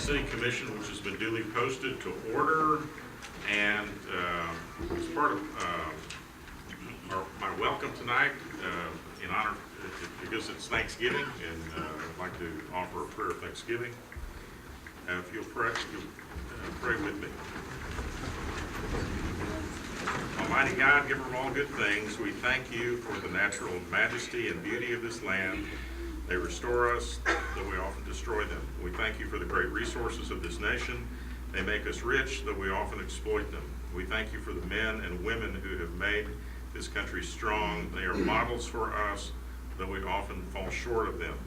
City Commission, which has been duly posted to order, and as part of my welcome tonight, in honor, because it's Thanksgiving, and I'd like to offer a prayer of thanksgiving. If you'll pray with me. Almighty God, giver of all good things, we thank you for the natural majesty and beauty of this land. They restore us, though we often destroy them. We thank you for the great resources of this nation. They make us rich, though we often exploit them. We thank you for the men and women who have made this country strong. They are models for us, though we often fall short of them.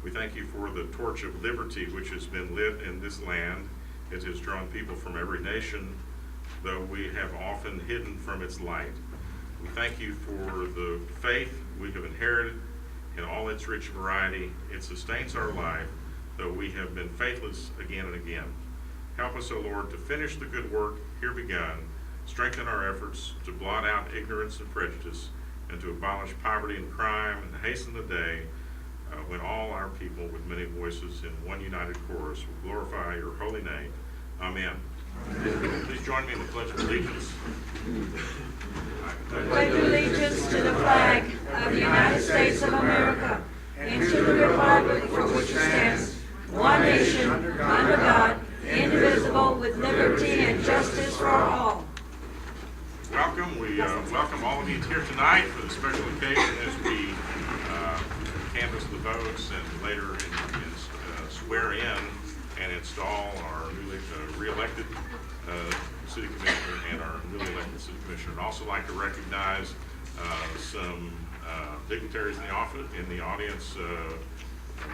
We thank you for the torch of liberty which has been lit in this land. It has drawn people from every nation, though we have often hidden from its light. We thank you for the faith we have inherited in all its rich variety. It sustains our life, though we have been faithless again and again. Help us, O Lord, to finish the good work here begun, strengthen our efforts to blot out ignorance and prejudice, and to abolish poverty and crime, and hasten the day when all our people with many voices in one united chorus will glorify your holy name. Amen. Amen. Please join me in the Pledge of Allegiance. I pledge allegiance to the flag of the United States of America and to the republic for which it stands, one nation, under God, indivisible, with liberty and justice for all. Welcome. We welcome all of you here tonight for the special occasion as we canvass the votes and later swear in and install our newly re-elected city commissioner and our newly elected city commissioner. I'd also like to recognize some dignitaries in the audience.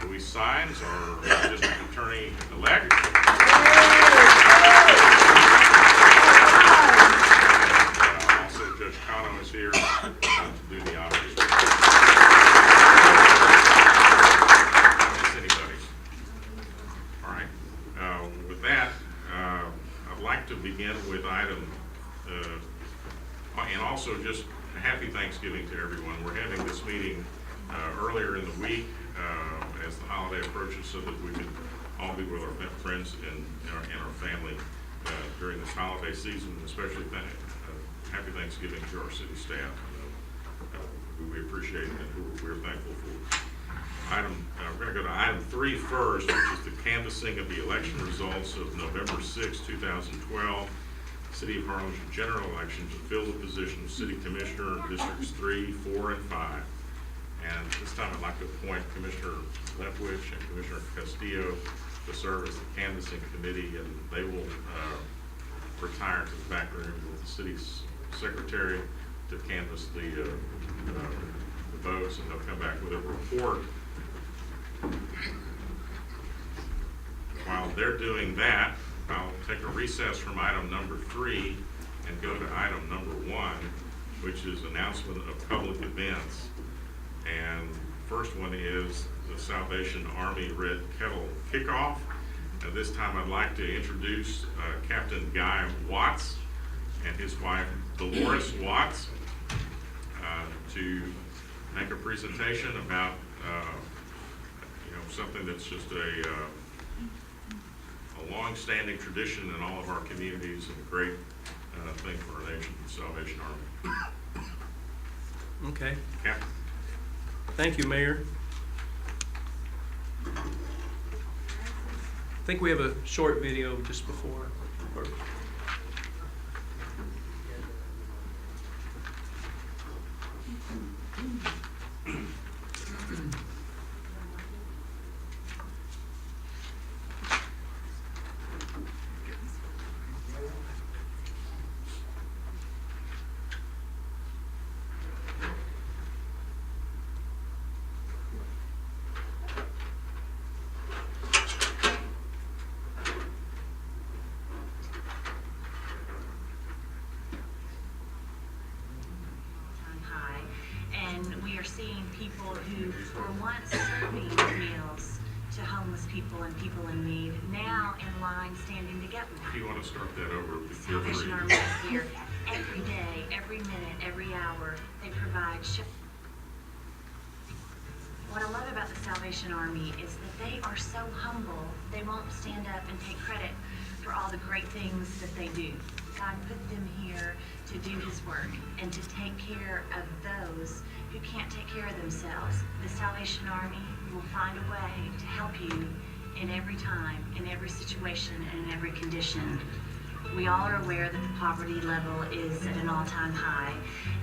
Louis Sines, our district attorney-elect. Also, Judge Cano is here to do the honors. To begin with item, and also just a happy Thanksgiving to everyone. We're having this meeting earlier in the week as the holiday approaches so that we can all be with our friends and our family during this holiday season, especially happy Thanksgiving to our city staff who we appreciate and who we're thankful for. We're going to go to item 3 first, which is the canvassing of the election results of November 6, 2012, City of Harlingen general election to fill the position of City Commissioner, Districts 3, 4, and 5. And this time I'd like to appoint Commissioner Lefwich and Commissioner Castillo to serve as the canvassing committee, and they will retire to the back room with the city's secretary to canvass the votes, and they'll come back with a report. While they're doing that, I'll take a recess from item number 3 and go to item number 1, which is announcement of public events. And first one is the Salvation Army Red Kettle Kickoff. And this time I'd like to introduce Captain Guy Watts and his wife Dolores Watts to make a presentation about something that's just a long-standing tradition in all of our communities and a great thing for our nation, the Salvation Army. Okay. Captain. Thank you, Mayor. I think we have a short video just before. Seeing people who were once serving meals to homeless people and people in need, now in line standing to get one. If you want to start that over, Salvation Army is here every day, every minute, every hour. They provide What I love about the Salvation Salvation Army is that they are so humble, they won't stand up and take credit for all the great things that they do. God put them here to do His work and to take care of those who can't take care of themselves. The Salvation Army will find a way to help you in every time, in every situation, and in every condition. We all are aware that the poverty level is at an all-time high,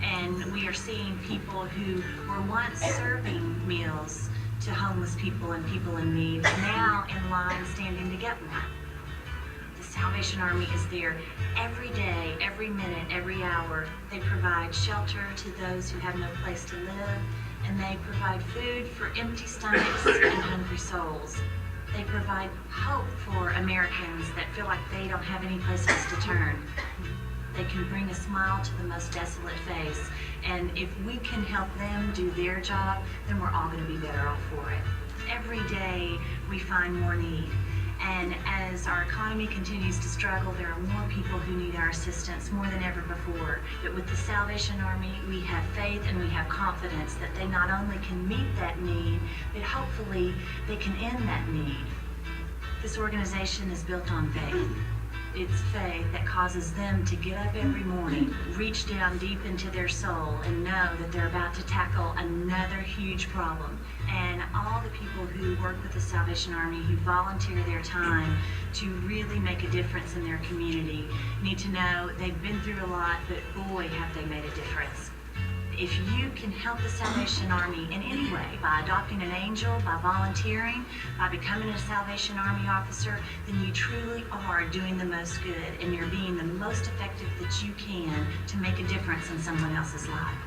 and we are seeing people who were once serving meals to homeless people and people in need, now in line standing to get one. The Salvation Army is there every day, every minute, every hour. They provide shelter to those who have no place to live, and they provide food for empty stomachs and hungry souls. They provide hope for Americans that feel like they don't have any place else to turn. They can bring a smile to the most desolate face. And if we can help them do their job, then we're all going to be better off for it. Every day we find more need. And as our economy continues to struggle, there are more people who need our assistance more than ever before. But with the Salvation Army, we have faith and we have confidence that they not only can meet that need, but hopefully they can end that need. This organization is built on faith. It's faith that causes them to get up every morning, reach down deep into their soul, and know that they're about to tackle another huge problem. And all the people who work with the Salvation Army, who volunteer their time to really make a difference in their community, need to know they've been through a lot, but boy, have they made a difference. If you can help the Salvation Army in any way, by adopting an angel, by volunteering, by becoming a Salvation Army officer, then you truly are doing the most good, and you're being the most effective that you can to make a difference in someone else's life.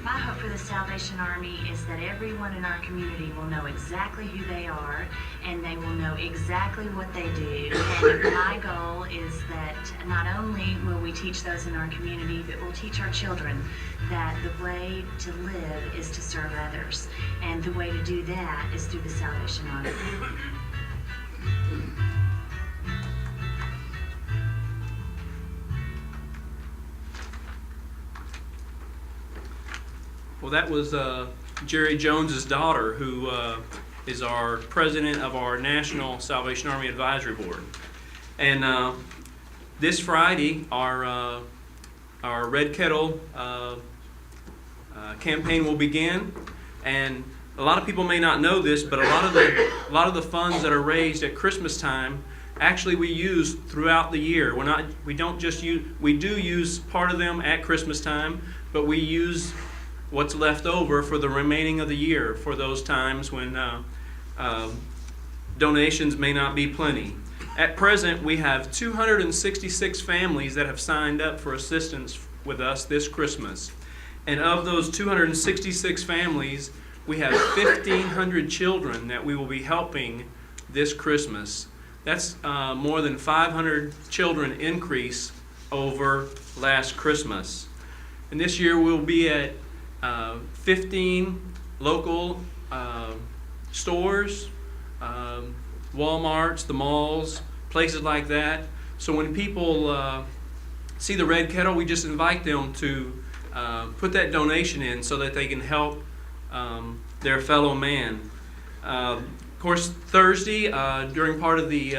My hope for the Salvation Army is that everyone in our community will know exactly who they are, and they will know exactly what they do. And my goal is that not only will we teach those in our community, but we'll teach our children that the way to live is to serve others. And the way to do that is through the Salvation Army. Well, that was Jerry Jones's daughter, who is our president of our National Salvation Army Advisory Board. And this Friday, our Red Kettle campaign will begin. And a lot of people may not know this, but a lot of the funds that are raised at Christmas time, actually we use throughout the year. We do use part of them at Christmas time, but we use what's left over for the remaining of the year, for those times when donations may not be plenty. At present, we have 266 families that have signed up for assistance with us this Christmas. And of those 266 families, we have 1,500 children that we will be helping this Christmas. That's more than 500 children increase over last Christmas. And this year we'll be at 15 local stores, Walmarts, the malls, places like that. So when people see the Red Kettle, we just invite them to put that donation in so that they can help their fellow man. Of course, Thursday, during part of the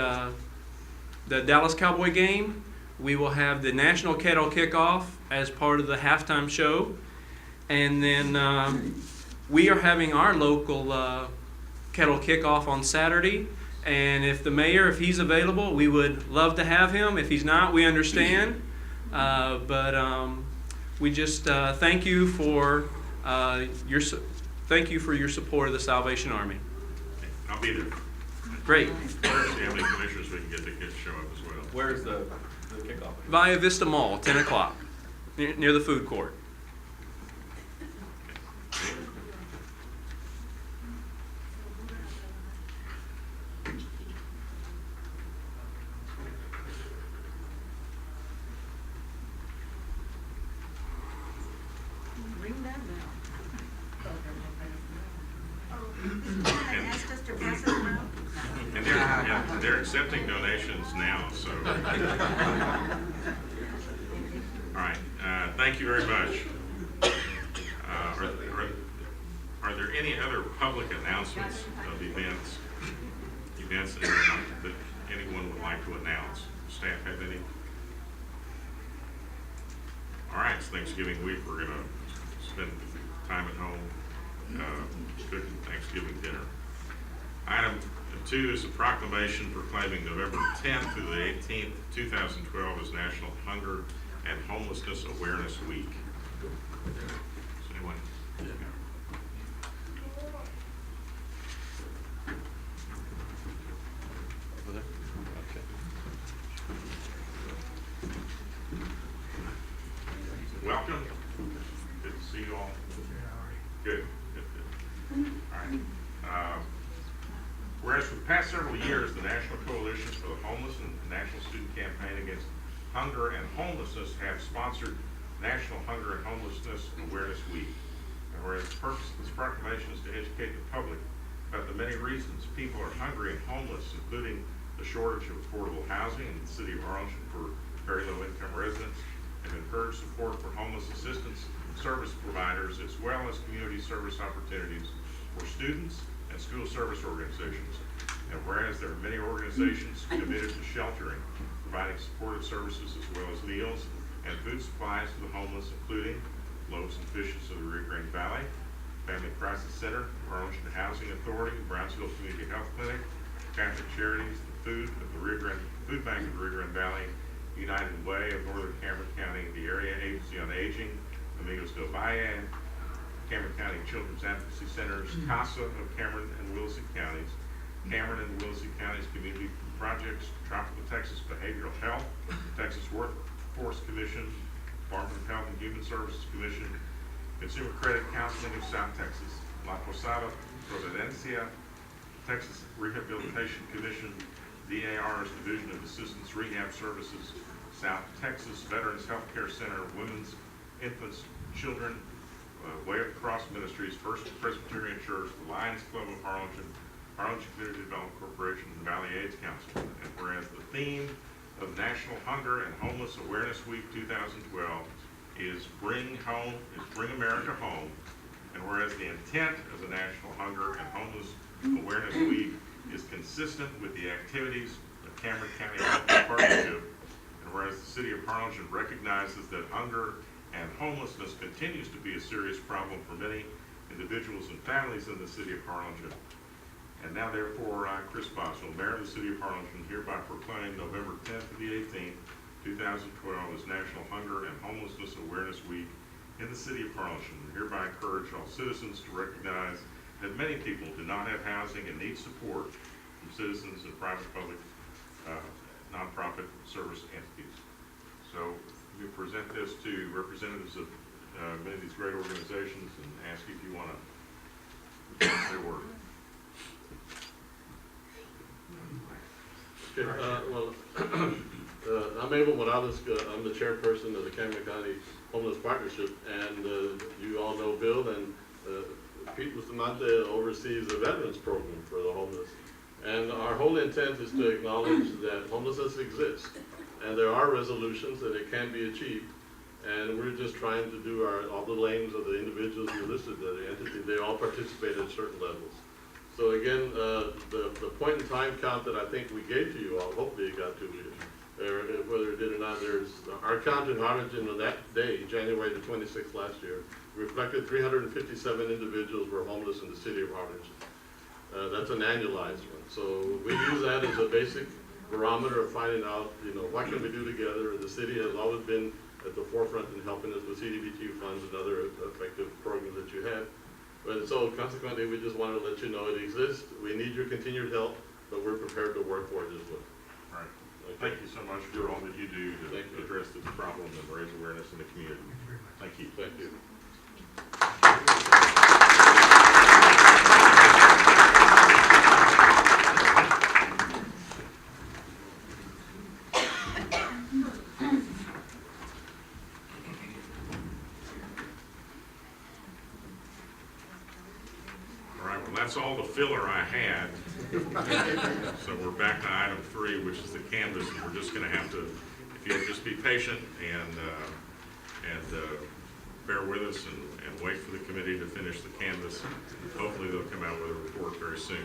Dallas Cowboy game, we will have the National Kettle Kickoff as part of the halftime show. And then we are having our local kettle kickoff on Saturday. And if the mayor, if he's available, we would love to have him. If he's not, we understand. But we just thank you for your support of the Salvation Army. I'll be there. Great. See how many commissioners we can get to show up as well. Where's the kickoff? Via Vista Mall, 10 o'clock, near the food court. And they're accepting donations now, so. All right, thank you very much. Are Are there any other public announcements of events that anyone would like to announce? Staff have any? All right, it's Thanksgiving week. We're gonna spend time at home cooking Thanksgiving dinner. Item 2 is a proclamation proclaiming November 10th through the 18th, 2012 as National Hunger and Homelessness Awareness Week. Is anyone? Welcome. Good to see you all. Good. All right. Whereas for the past several years, the National Coalitions for the Homeless and the National Student Campaign Against Hunger and Homelessness have sponsored National Hunger and Homelessness Awareness Week. And whereas the purpose of this proclamation is to educate the public about the many reasons people are hungry and homeless, including the shortage of affordable housing in the city of Harlingen for very low income residents, and encourage support for homeless assistance service providers, as well as community service opportunities for students and school service organizations. And whereas there are many organizations committed to sheltering, providing supportive services as well as meals and food supplies to the homeless, including Loaves and Fishes of the Rio Grande Valley, Family Crisis Center, Harlingen Housing Authority, Brownsville Community Health Clinic, Catholic Charities, the Food Bank of the Rio Grande Valley, United Way of Northern Cameron County, the Area Agency on Aging, Amigos del Valle, Cameron County Children's Advocacy Centers, CASA of Cameron and Willacy Counties, Cameron and Willacy Counties Community Projects, Tropical Texas Behavioral Health, Texas Workforce Commission, Department of Health and Human Services Commission, Consumer Credit Counseling of South Texas, La Posada Providencia, Texas Rehabilitation Commission, DAR's Division of Assistance Rehab Services, South Texas Veterans Health Care Center, Women's, Infants, Children, Way of the Cross Ministries, First Presbyterian Church, the Lions Club of Harlingen, Harlingen Community Development Corporation, and the Valley AIDS Council. And whereas the theme of National Hunger and Homeless Awareness Week 2012 is Bring America Home, and whereas the intent of the National Hunger and Homeless Awareness Week is consistent with the activities of Cameron County Health Partnership, and whereas the City of Harlingen recognizes that hunger and homelessness continues to be a serious problem for many individuals and families in the City of Harlingen. And now therefore, I, Chris Boswell, Mayor of the City of Harlingen, hereby proclaim November 10th to the 18th, 2012 as National Hunger and Homelessness Awareness Week in the City of Harlingen, and hereby encourage all citizens to recognize that many people do not have housing and need support from citizens and private, public, nonprofit service entities. So we present this to representatives of many of these great organizations and ask if you want to say a word. Okay, I'm Abel Morales. I'm the chairperson of the Cameron County Homeless Partnership, and you all know Bill, and Pete Bustamante oversees the Veterans Program for the homeless. And our whole intent is to acknowledge that homelessness exists, and there are resolutions that it can be achieved, and we're just trying to do all the names of the individuals you listed, the entity, they all participate at certain levels. So again, the point in time count that I think we gave to you all, hopefully it got to you, whether it did or not, our count in Harlingen on that day, January the 26th last year, reflected 357 individuals were homeless in the City of Harlingen. That's an annualized one. So we use that as a basic barometer of finding out, what can we do together. The city has always been at the forefront in helping us with CDBG funds and other effective programs that you have. But so consequently, we just wanted to let you know it exists. We need your continued help, but we're prepared to work for it as well. All right. Okay. Thank you so much for all that you do to address this problem and raise awareness in the community. Thank you. Thank you. That's all the filler I had. So we're back to item 3, which is the canvas, and we're just going to have to, if you'll just be patient and bear with us and wait for the committee to finish the canvas. Hopefully they'll come out with a report very soon.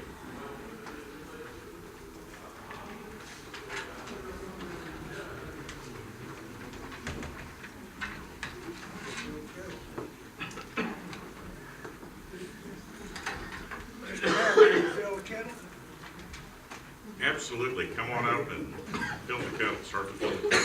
Absolutely. Come on up and fill the kettle. Start to fill the kettle.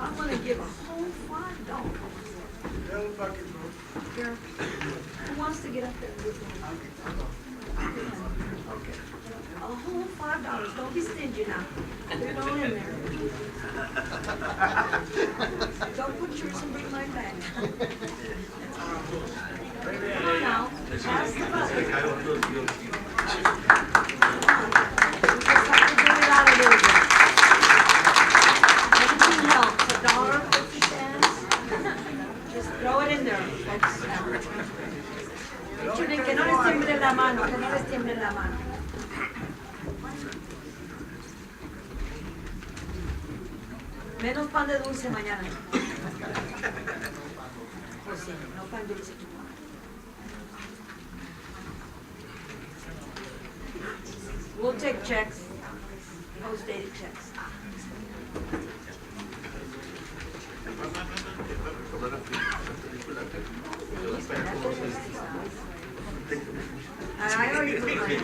I'm gonna give a whole $5. Here. Who wants to get up there with me? A whole $5. Don't be stingy now. Put it all in there. Don't put yours and bring mine back. Come on now. Pass the bucket. Come on. You just have to get it out a little bit. Everything helps. $1.50. Just throw it in there, folks. Échale, que no les tiemble la mano, que no les tiemble la mano. Menos pan de dulce mañana. Pues sí, no pan dulce. We'll take checks, post-dated checks. I already put mine.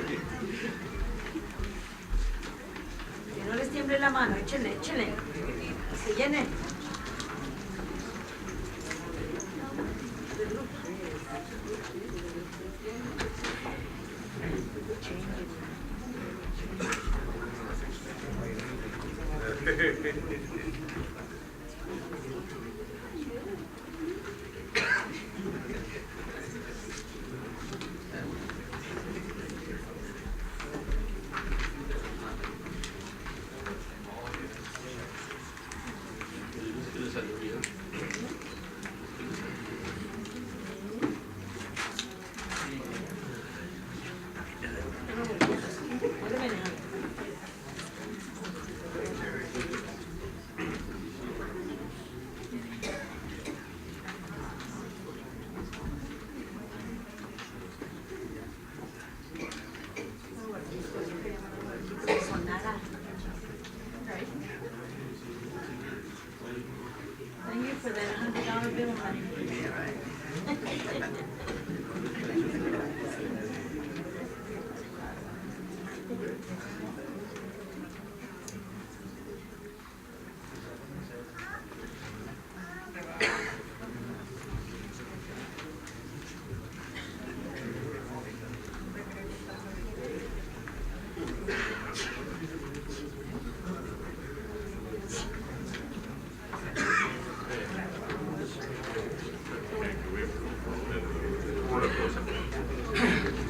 Que no les tiemble la mano, échenle, échenle. Que se llene. Thank you for that $100 bill, honey.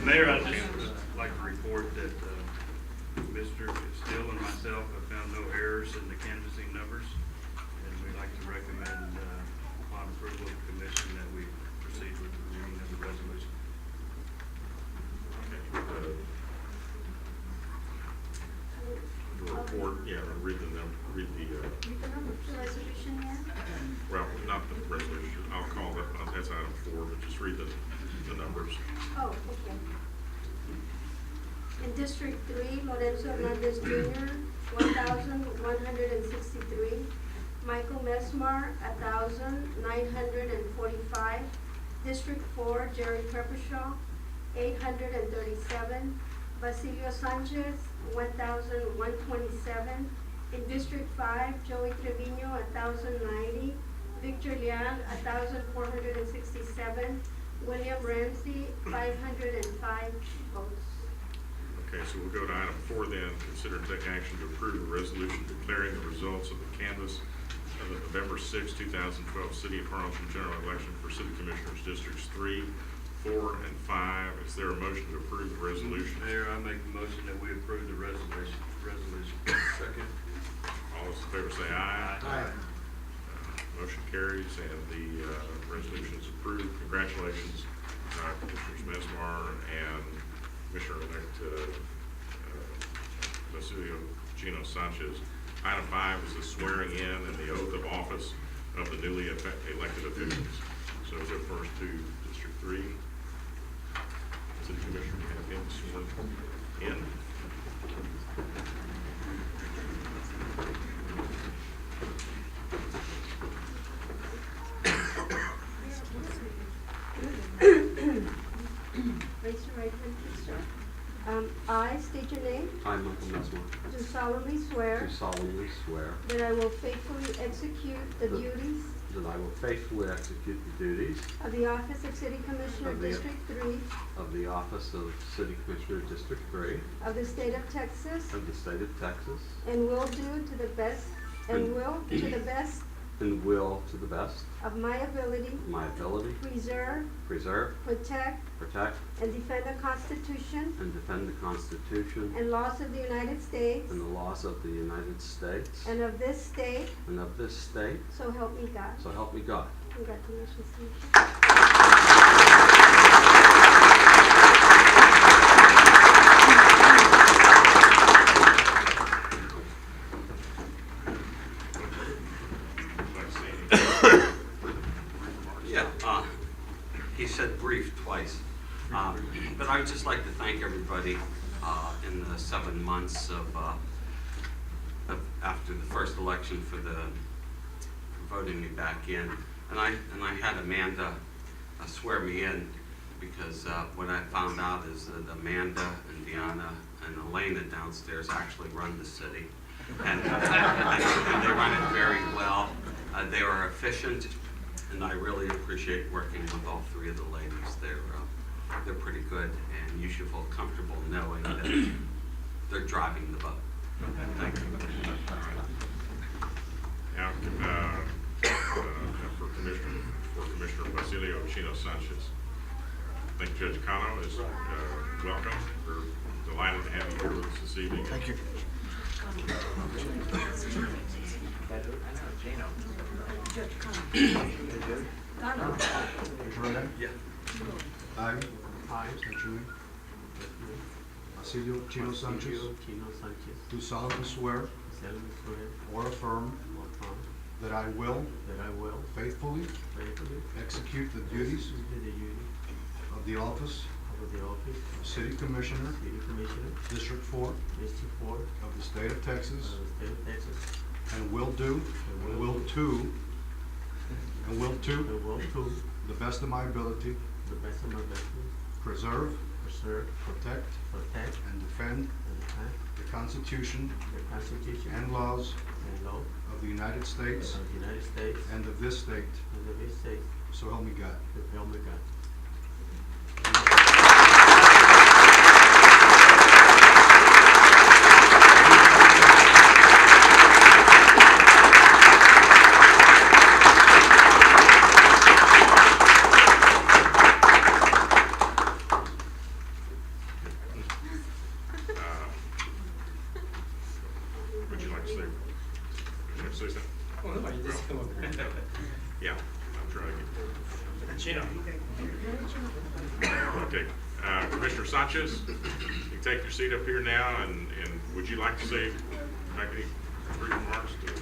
Mayor, I'd just like to report that Mr. Still and myself have found no errors in the canvassing numbers, and we'd like to recommend, upon approval of the commission, that we proceed with the reading of the resolution. The report, yeah, read the number, read the, The resolution here? well, not the resolution, I'll call it, that's item 4, but just read the numbers. Oh, okay. In District 3, Lorenzo Hernandez Jr., 1,163. Michael Mesmar, 1,945. District 4, Jerry Peppershaw, 837. Basilio Sanchez, 1,127. In District 5, Joey Trevino, 1,090. Victor Leal, 1,467. William Ramsey, 505 votes. Okay, so we'll go to item 4 then. Consider and take action to approve a resolution declaring the results of the canvass of the November 6, 2012 City of Harlingen General Election for City Commissioners Districts 3, 4, and 5. Is there a motion to approve the resolution? Mayor, I make the motion that we approve the resolution. Second. All those in favor say aye. Aye. Motion carries and the resolution is approved. Congratulations, Commissioners Mesmar and Commissioner-elect Basilio Chino Sanchez. Item 5 is the swearing in and the oath of office of the newly elected officials. So we'll go first to District 3. City Commissioner have been sworn in. Raise your right hand, please, sir. I state your name, I, Michael Mesmer, do solemnly swear do solemnly swear that I will faithfully execute the duties that I will faithfully execute the duties of the office of City Commissioner Of the- District 3 of the office of City Commissioner District 3 of the state of Texas of the state of Texas and will do to the best and will to the best and will, to the best of my ability, of my ability, preserve, preserve, protect, protect, and defend the Constitution and defend the Constitution and laws of the United States and the laws of the United States and of this state, and of this state, so help me God. so help me God. Congratulations. Commissioner. Let's see. Yeah, he said brief twice. But I would just like to thank everybody in the 7 months of after the first election for voting me back in. And I had Amanda swear me in because what I found out is that Amanda and Deanna and Elena downstairs actually run the city. And they run it very well. They are efficient, and I really appreciate working with all 3 of the ladies. They're pretty good, and you should feel comfortable knowing that they're driving the boat. Thank you. Now, for Commissioner Basilio Chino Sanchez. I think Judge Cano is welcome. We're delighted to have you here with us this evening. Thank you. Yeah. I, state your name, Basilio Chino Sanchez, Chino Sanchez, do solemnly swear solemnly swear or affirm or affirm that I will that I will faithfully faithfully execute the duties execute the duty of the office of the office of City Commissioner, of City Commissioner, District 4 District 4 of the state of Texas, of the state of Texas, and will do, and will to the best of my ability, to the best of my ability, preserve, preserve, protect, protect, and defend and defend the Constitution the Constitution and laws and law of the United States of the United States and of this state, and of this state, so help me God. so help me God. Would you like to say? Would you like to say something? Well, nobody just come over here. Yeah, I'm trying to get. Chino. Okay, Commissioner Sanchez, you take your seat up here now, and would you like to say, make any brief remarks to?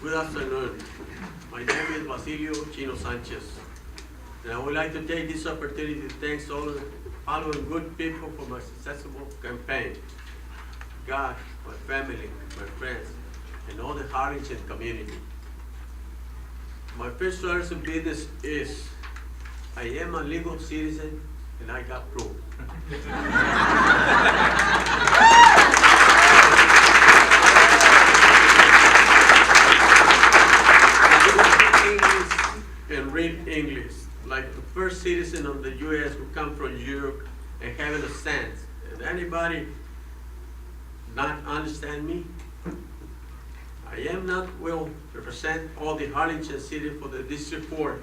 Good afternoon. My name is Basilio Chino Sanchez. And I would like to take this opportunity to thank all of the good people for my successful campaign. God, my family, my friends, and all the Harlingen community. My first order of business is, I am a legal citizen and I got proof. And read English, like the first citizen of the U.S. who come from Europe and having a sense. And anybody not understand me? I am not will represent all the Harlingen city for the District 4.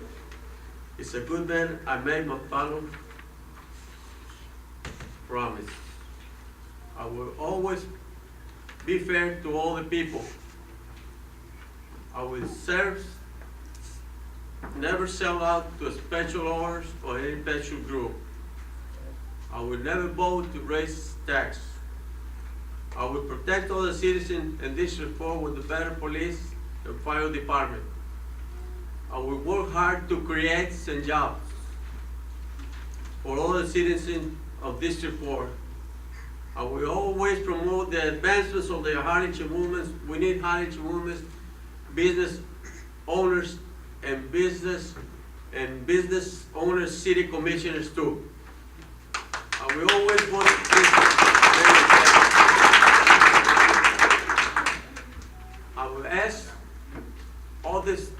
It's a good man. I made my follow promise. I will always be fair to all the people. I will serve, never sell out to special orders or any special group. I will never vote to raise tax. I will protect all the citizens in District 4 with the better police and fire department. I will work hard to create some jobs for all the citizens of District 4. I will always promote the advancements of the Harlingen women. We need Harlingen women, business owners, and business owners, city commissioners too. I will always want I will ask all these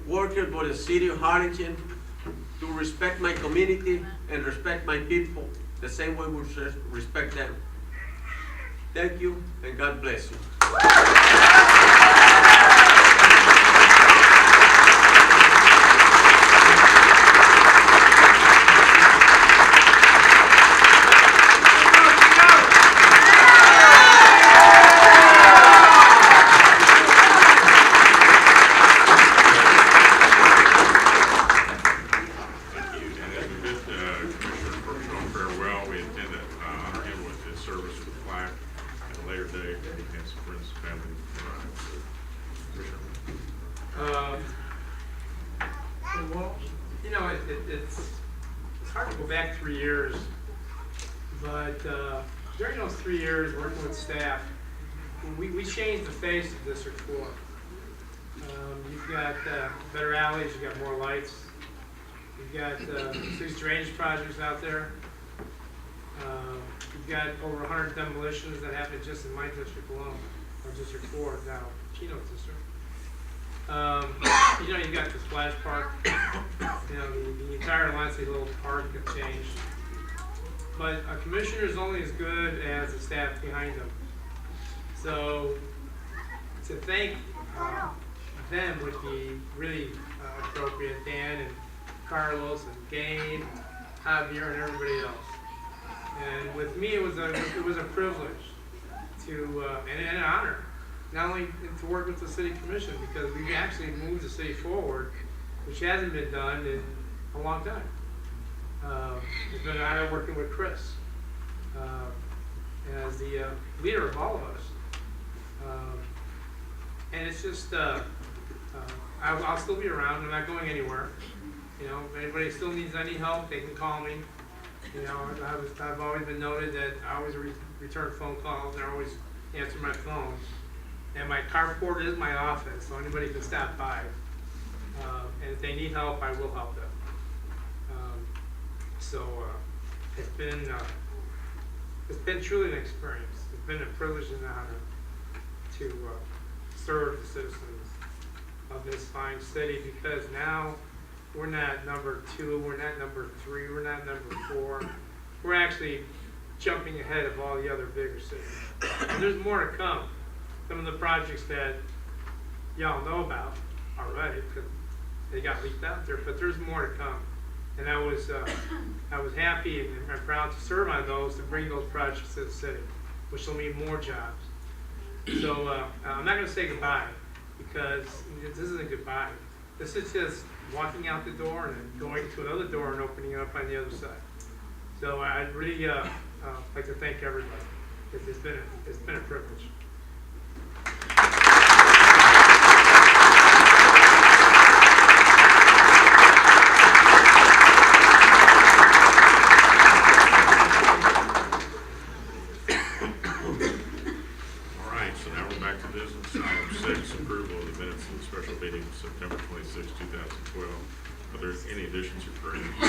workers for the city of Harlingen to respect my community and respect my people the same way we respect them. Thank you, and God bless you. Well, you know, it's hard to go back 3 years, but during those 3 years working with staff, we changed the face of District 4. You've got better alleys, you've got more lights, you've got 6 drainage projects out there. You've got over 100 demolitions that happened just in my district alone, or District 4 now, Chino's district. You know, you've got the splash park, you know, the entire Lansing Little Park got changed. But a commissioner is only as good as the staff behind them. So to thank them would be really appropriate, Dan and Carlos and Gabe, Javier and everybody else. And with me, it was a privilege to and an honor, not only to work with the city commission, because we actually moved the city forward, which hasn't been done in a long time. It's been an honor working with Chris as the leader of all of us. And it's just, I'll still be around. I'm not going anywhere. You know, if anybody still needs any help, they can call me. You know, I've always been noted that I always return phone calls and I always answer my phone. And my carport is my office, so anybody can stop by. And if they need help, I will help them. It's been truly an experience. It's been a privilege and an honor to serve the citizens of this fine city, because now we're not number 2, we're not number 3, we're not number 4. We're actually jumping ahead of all the other bigger cities. And there's more to come. Some of the projects that y'all know about already, because they got leaked out there, but there's more to come. And I was happy and proud to serve on those, to bring those projects to the city, which will mean more jobs. So I'm not going to say goodbye, because this isn't goodbye. This is just walking out the door and then going to another door and opening it up on the other side. So I'd really like to thank everybody. It's been a privilege. back to business. Item 6, approval of the minutes of the special meeting of September 26, 2012. Are there any additions or corrections? I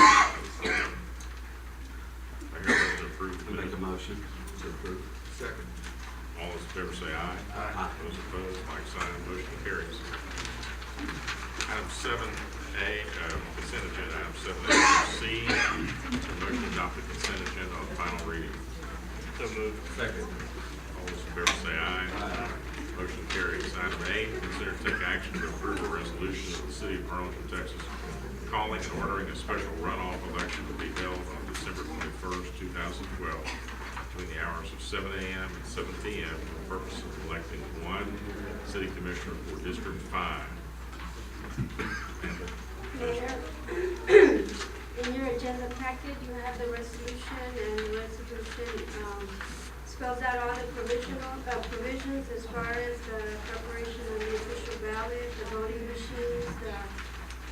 hear motion to approve the I make minutes. a motion to approve. Second. All those in favor say aye. Aye. Those opposed, like sign, motion carries. Item 7A, consent agenda. Item 7A, C, motion to adopt the consent agenda on final reading. So moved. Second. All those in favor say aye. Motion carries. Item 8, consider to take action to approve a resolution of the City of Harlingen, Texas, calling and ordering a special runoff election to be held on December 21st, 2012, between the hours of 7 a.m. and 7 p.m. for the purpose of electing one city commissioner for District 5. Mayor, in your agenda packet, you have the resolution, and the resolution spells out all the provisions as far as the preparation of the official ballot, the voting machines,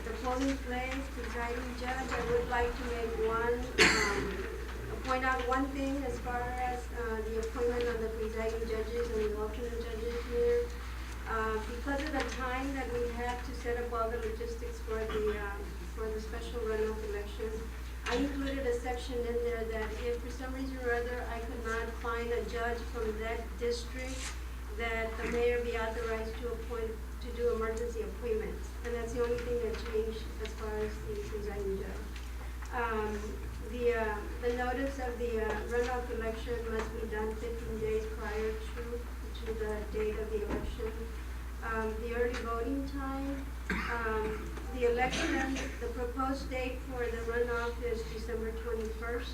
the polling place, presiding judge. I would like to make point out one thing as far as the appointment of the presiding judges and the alternate judges here. Because of the time that we have to set up all the logistics for the special runoff election, I included a section in there that if for some reason or other I could not find a judge from that district, that the mayor be authorized to do emergency appointments. And that's the only thing that changed as far as the presiding judge. The notice of the runoff election must be done 15 days prior to the date of the election. The early voting time, the election, the proposed date for the runoff is December 21st,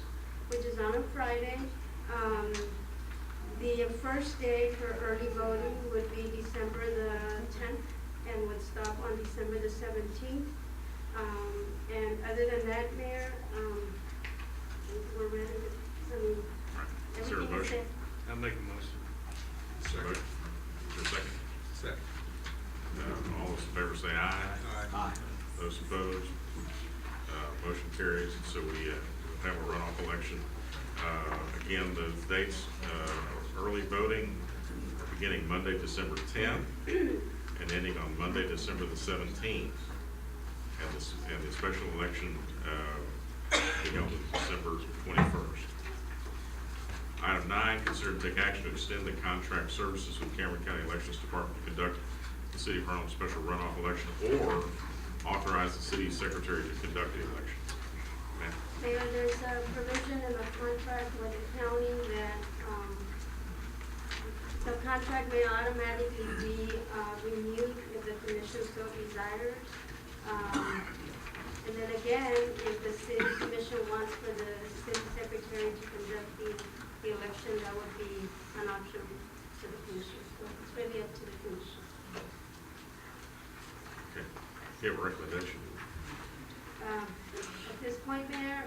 which is on a Friday. The first day for early voting would be December the 10th and would stop on December the 17th. And other than that, Mayor, we're ready to, Is there a everything is motion? set. I'll make a motion. Second. Is there a second? Second. All those in favor say aye. Aye. Those opposed, motion carries. So we have a runoff election. Again, the dates, early voting beginning Monday, December 10th, and ending on Monday, December the 17th. And the special election being on December 21st. Item 9, consider to take action to extend the contract services with Cameron County Elections Department to conduct the City of Harlem special runoff election, or authorize the city secretary to conduct the election. Ma'am? Mayor, there's a provision in the contract with the county that the contract may automatically be renewed if the commission so desires. And then again, if the city commission wants for the city secretary to conduct the election, that would be an option to the commission. So it's really up to the commission. Okay. Do you have a recommendation? At this point, Mayor,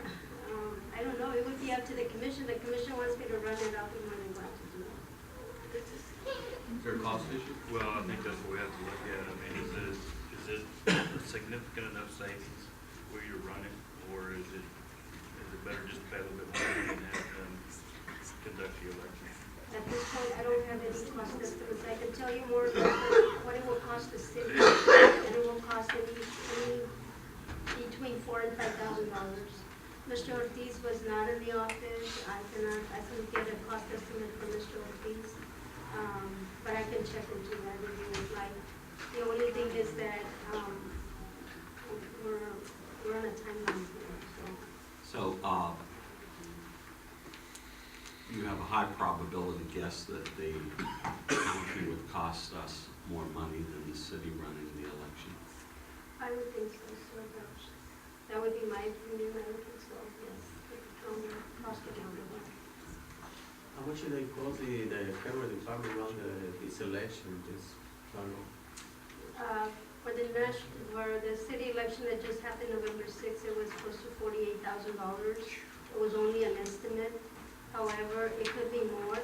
I don't know, it would be up to the commission. The commission wants me to run it out, we're more than glad to do it. Is there a cost issue? Well, I think that's what we have to look at. I mean, is it a significant enough savings where you're running, or is it better just to pay a little bit more money and have them conduct the election? At this point, I don't have any cost estimates. I can tell you more about what it will cost the city, and it will cost any between $4,000 and $5,000. Mr. Ortiz was not in the office. I couldn't get a cost estimate from Mr. Ortiz, but I can check into that if you would like. The only thing is that we're on a timeline here, so. So, you have a high probability guess that the county would cost us more money than the city running the election. I would think so, that would be my opinion. I would think so, yes. Cost of county. How much do they cost the camera department on this election, this runoff? For the city election that just happened November 6th, it was close to $48,000. It was only an estimate. However, it could be more.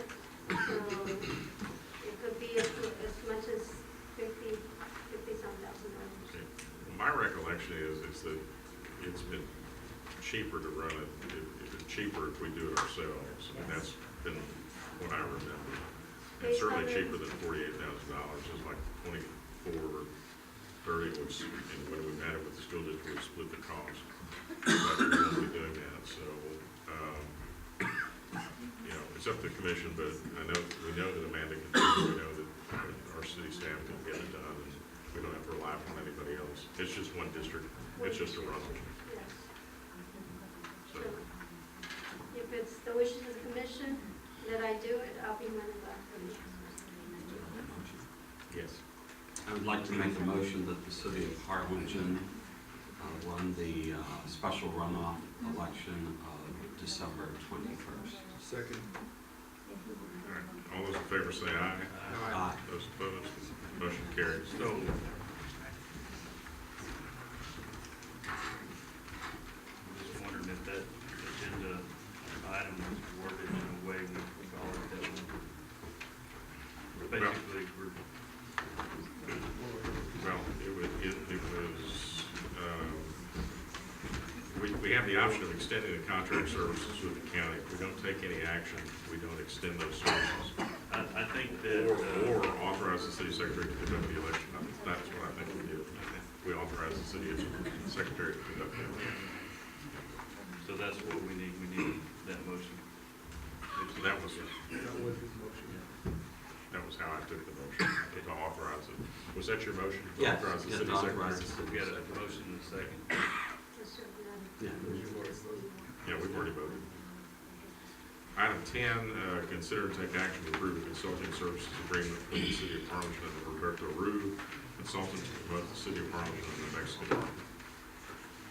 So it could be as much as $50-some thousand. Okay. Well, my recollection is that it's been cheaper to run it. It's cheaper if we do it ourselves. I mean, that's been what I remember. It's Based on certainly the- cheaper than $48,000, it's like 24, 30, which, and when we met it with the school district, we split the cost. But we won't be doing that, so, you know, it's up to the commission, but we know that Amanda can do it, we know that our city staff can get it done, and we don't have to rely on anybody else. It's just one district, it's just a runoff, Yes. so. If it's the wishes of the commission that I do it, I'll be more than glad. Yes. I would like to make a motion that the city of Harlingen run the special runoff election of December 21st. Second. All right, all those in favor say aye. Aye. Those opposed, motion carries. So, just wondering if that agenda item was worded in a way we followed that one. Basically, we're, Well, we have the option of extending the contract services with the county. If we don't take any action, we don't extend those services. I think that, Or authorize the city secretary to conduct the election. That's what I think we do. We authorize the city secretary to conduct the election. so that's what we need that motion. So that was how I took the motion, to authorize it. Was that your motion? To Yes, authorize the yes, city to authorize secretary? the city We got a secretary. motion and a second. Yeah. Yeah, we've already voted. Item 10, consider and take action to approve a consulting services agreement between the city of Harlingen and Roberto Rue, consultant to promote the city of Harlingen and the Mexican market.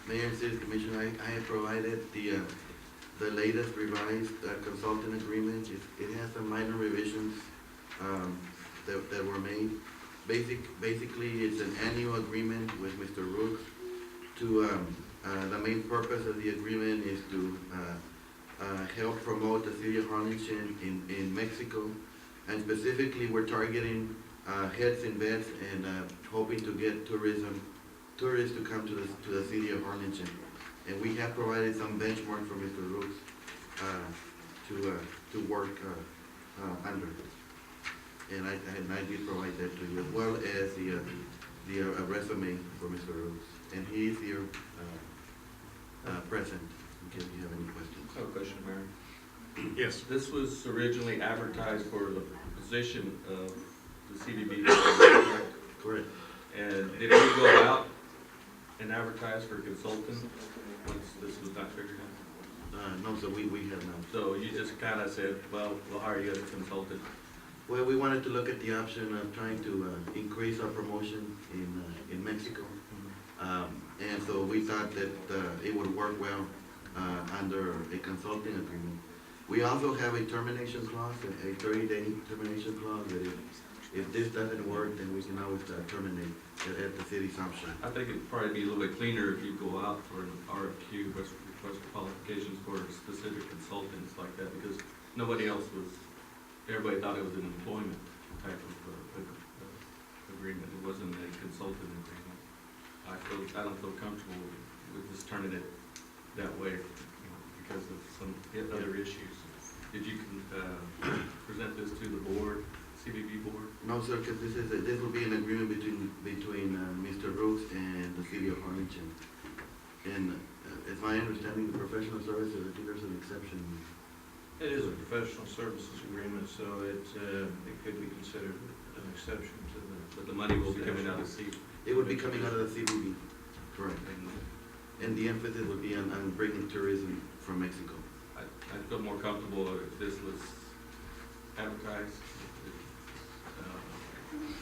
Mayor and City Commission, I have provided the latest revised consultant agreement. It has some minor revisions that were made. Basically, it's an annual agreement with Mr. Rooks to, the main purpose of the agreement is to help promote the city of Harlingen in Mexico. And specifically, we're targeting heads and beds and hoping to get tourists to come to the city of Harlingen. And we have provided some benchmark for Mr. Rooks to work under. And I did provide that to you, as well as the resume for Mr. Rooks. And he is here present, in case you have any questions. I have a question, Mayor. Yes. This was originally advertised for the position of the CBB, correct? Correct. And did we go out and advertise for a consultant once this was not figured out? No, so we have not. So you just kind of said, well, we'll hire you as a consultant. Well, we wanted to look at the option of trying to increase our promotion in Mexico. And so we thought that it would work well under a consulting agreement. We also have a termination clause, a 30-day termination clause, that if this doesn't work, then we can always terminate at the city's option. I think it'd probably be a little bit cleaner if you go out for an RFQ, request qualifications for specific consultants like that, because nobody else was, everybody thought it was an employment type of agreement. It wasn't a consultant agreement. I don't feel comfortable with just turning it that way, because of some other issues. Did you present this to the board, CBB board? No, sir, because this will be an agreement between Mr. Rooks and the city of Harlingen. And it's my understanding the professional services, I think there's an exception. It is a professional services agreement, so it could be considered an exception to the. But the money will be coming out of CBB. It would be coming out of the CBB, correct. And the emphasis would be on bringing tourism from Mexico. I'd feel more comfortable if this was advertised,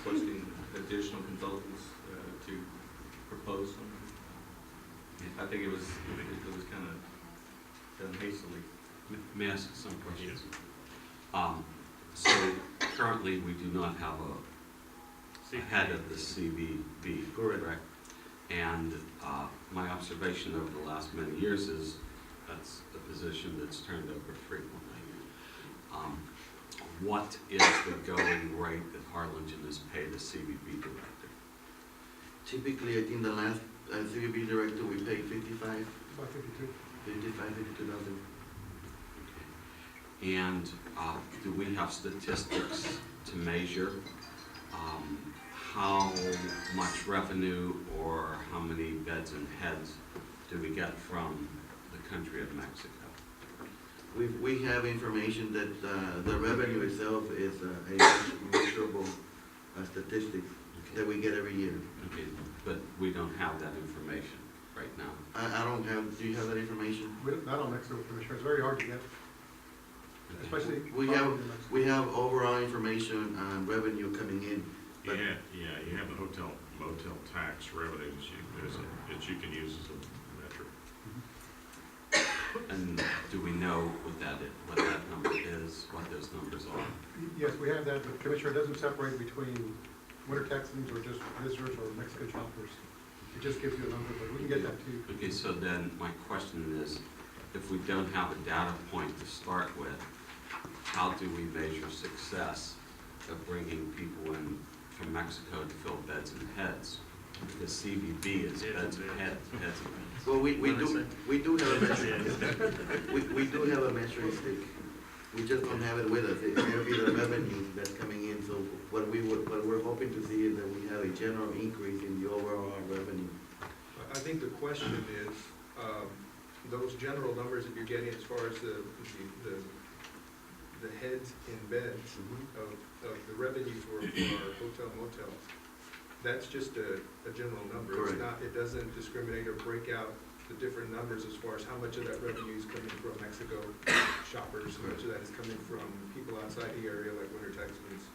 requesting additional consultants to propose something. I think it was kind of done hastily. May I ask some questions? So currently, we do not have a head of the CBB, correct? And my observation over the last many years is that's a position that's turned over frequently. What is the going rate that Harlingen has paid a CBB director? Typically, I think the last CBB director, we paid 55. About 52. 52,000. And do we have statistics to measure how much revenue or how many beds and heads do we get from the country of Mexico? We have information that the revenue itself is a measurable statistic that we get every year. Okay, but we don't have that information right now. I don't have, do you have that information? Not on Mexico, Commissioner, it's very hard to get, especially. We have overall information on revenue coming in. But You have the hotel motel tax revenues that you can use as a metric. And do we know what that number is, what those numbers are? Yes, we have that, but Commissioner, it doesn't separate between winter Texans or just visitors or Mexican shoppers. It just gives you a number, but we can get that to you. Okay, so then my question is, if we don't have a data point to start with, how do we measure success of bringing people in from Mexico to fill beds and heads? Because CBB is beds and heads, heads and beds. Well, we do have a measuring, we do have a measuring stick. We just don't have it with us. It'll be the revenue that's coming in. So what we're hoping to see is that we have a general increase in the overall revenue. I think the question is, those general numbers that you're getting as far as the heads in beds of the revenue for hotel motels, that's just a general number. Correct. It's not, it doesn't discriminate or break out the different numbers as far as how much of that revenue is coming from Mexico shoppers, how much of that is coming from people outside the area like winter Texans.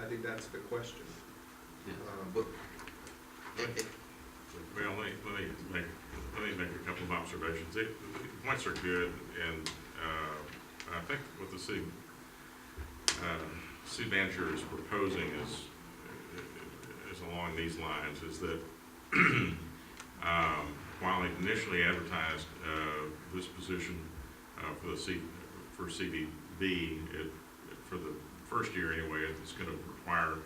I think that's the question. Yeah. Well, let me make a couple of observations. The points are good, and I think what the city manager is proposing is along these lines, is that while he initially advertised this position for CBB, for the first year anyway, it's going to require,